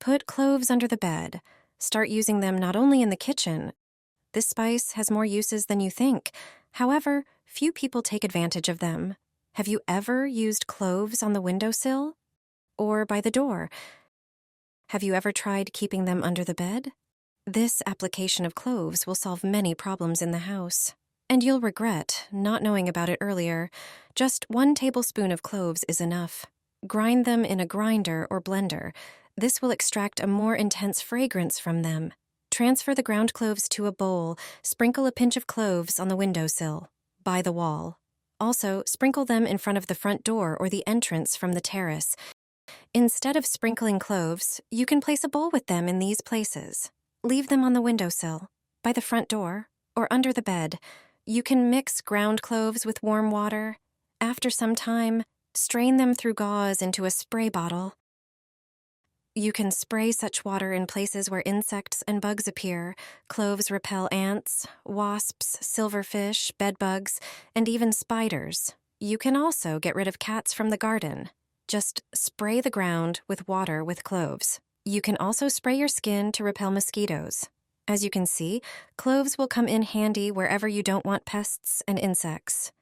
Put cloves under the bed. Start using them not only in the kitchen. This spice has more uses than you think. However, few people take advantage of them. Have you ever used cloves on the windowsill? Or by the door? Have you ever tried keeping them under the bed? This application of cloves will solve many problems in the house. And you'll regret not knowing about it earlier. Just 1 tablespoon of cloves is enough. Grind them in a grinder or blender. This will extract a more intense fragrance from them. Transfer the ground cloves to a bowl. Sprinkle a pinch of cloves on the windowsill, by the wall. Also, sprinkle them in front of the front door or the entrance from the terrace. Instead of sprinkling cloves, you can place a bowl with them in these places. Leave them on the windowsill, by the front door, or under the bed. You can mix ground cloves with warm water. After some time, strain them through gauze into a spray bottle. You can spray such water in places where insects and bugs appear. Cloves repel ants, wasps, silverfish, bedbugs, and even spiders. You can also get rid of cats from the garden. Just spray the ground with water with cloves. You can also spray your skin to repel mosquitoes. As you can see, cloves will come in handy wherever you don't want pests and insects.